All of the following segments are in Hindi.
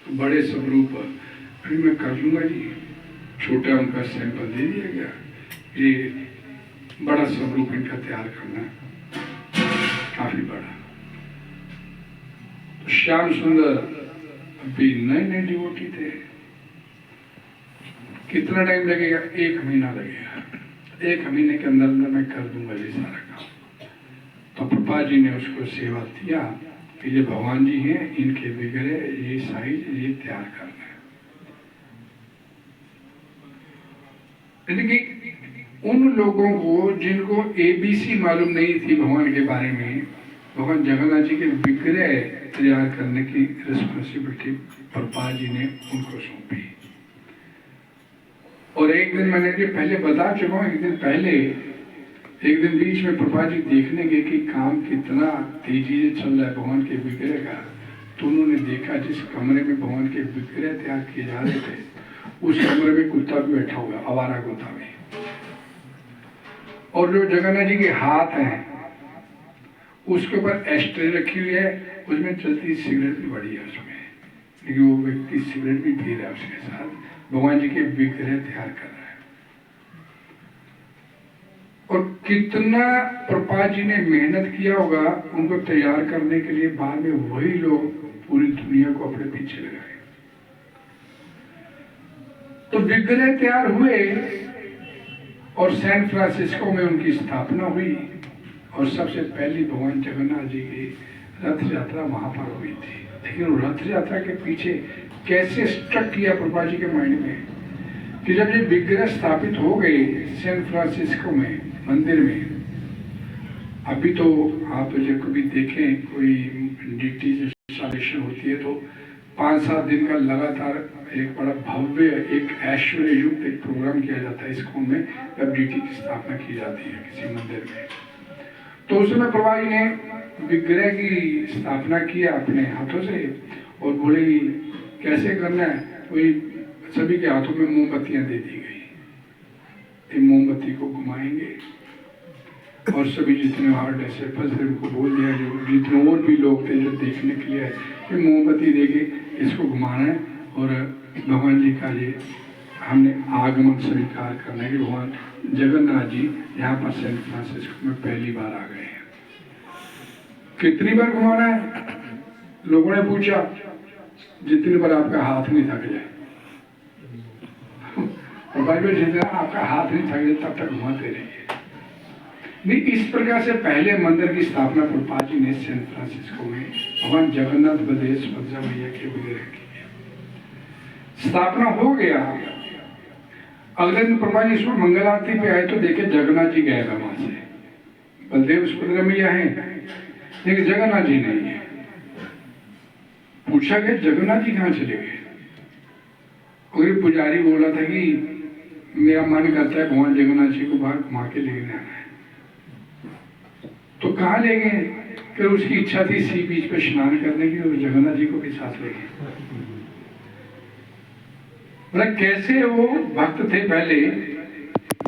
तो बड़े स्वरूप फिर मैं कर लूँगा जी। छोटा उनका सैंपल दे दिया गया, ये बड़ा स्वरूप इनका तैयार करना काफी बड़ा। तो श्याम सुंदर अभी नए नए डिवोटी थे। कितना टाइम लगेगा? 1 महीना लगेगा। 1 महीने के अंदर अंदर मैं कर दूंगा ये सारा काम। तो प्रभा जी ने उसको सेवा दिया कि ये भगवान जी हैं, इनके विग्रह ये साइज ये तैयार करना है। लेकिन उन लोगों को जिनको ABC मालूम नहीं थी भगवान के बारे में, भगवान जगन्नाथ जी के विग्रह तैयार करने की रिस्पॉन्सिबिलिटी प्रभा जी ने उनको सौंपी। और एक दिन मैंने कि पहले बता चुका हूँ, एक दिन बीच में प्रभा जी देखने गए कि काम कितना तेजी से चल रहा है भगवान के विग्रह का। तो उन्होंने देखा जिस कमरे में भगवान के विग्रह तैयार किए जा रहे थे, उस कमरे में कुत्ता भी बैठा हुआ, आवारा कुत्ता में। और जो जगन्नाथ जी के हाथ हैं उसके ऊपर एस्ट्रे रखी हुई है, उसमें चलती सिगरेट भी बड़ी है उसमें, लेकिन वो व्यक्ति सिगरेट भी पी रहा है, उसके साथ भगवान जी के विग्रह तैयार कर रहा है। और कितना प्रभा जी ने मेहनत किया होगा उनको तैयार करने के लिए। बाद में वही लोग पूरी दुनिया को अपने पीछे लगाए। तो विग्रह तैयार हुए और सैन फ्रांसिस्को में उनकी स्थापना हुई। और सबसे पहली भगवान जगन्नाथ जी की रथ यात्रा वहां पर हुई थी। लेकिन रथ यात्रा के पीछे कैसे स्ट्रक किया प्रभा जी के माइंड में कि जब ये विग्रह स्थापित हो गए सैन फ्रांसिस्को में मंदिर में, अभी तो आप जब कभी देखें कोई डीटी इंस्टॉलेशन होती है तो 5-7 दिन का लगातार एक बड़ा भव्य एक ऐश्वर्य युक्त एक प्रोग्राम किया जाता है इस्कॉन में, जब डीटी की स्थापना की जाती है किसी मंदिर में। तो उस समय प्रभा जी ने विग्रह की स्थापना किया अपने हाथों से और बोले कैसे करना है। वही सभी के हाथों में मोमबत्तियां दे दी गई। मोमबत्ती को घुमाएंगे और सभी जितने हार्ड ऐसे फंसे उनको बोल दिया, जो जितने और भी लोग थे जो देखने के लिए कि मोमबत्ती देके इसको घुमाना है और भगवान जी का ये हमने आगमन स्वीकार करना है कि भगवान जगन्नाथ जी यहाँ पर सैन फ्रांसिस्को में पहली बार आ गए हैं। कितनी बार घुमाना है? लोगों ने पूछा। जितनी बार आपका हाथ नहीं थक जाए। और भाई जितना आपका हाथ नहीं थक जाए तब तक घुमाते रहिए। नहीं, इस प्रकार से पहले मंदिर की स्थापना प्रभा जी ने सैन फ्रांसिस्को में भगवान जगन्नाथ बलदेव सुभद्रा मैया के विग्रह की स्थापना हो गया। अगले दिन प्रभा जी इसमें मंगल आरती पे आए तो देखे जगन्नाथ जी गए वहां से। बलदेव सुभद्रा मैया है लेकिन जगन्नाथ जी नहीं है। पूछा गया जगन्नाथ जी कहाँ चले गए? और पुजारी बोला था कि मेरा मन करता है भगवान जगन्नाथ जी को बाहर घुमा के लेके आना है। तो कहाँ ले गए? फिर उसकी इच्छा थी सी बीच पे स्नान करने की और जगन्नाथ जी को भी साथ ले गए। मतलब कैसे वो भक्त थे पहले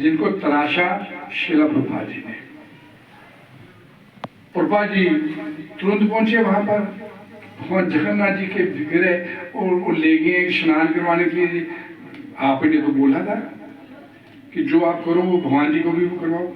जिनको तराशा शिला प्रभा जी ने। प्रभा जी तुरंत पहुंचे वहां पर, भगवान जगन्नाथ जी के विग्रह और वो ले गए स्नान करवाने के लिए। आपने तो बोला था कि जो आप करो वो भगवान जी को भी करवाओ।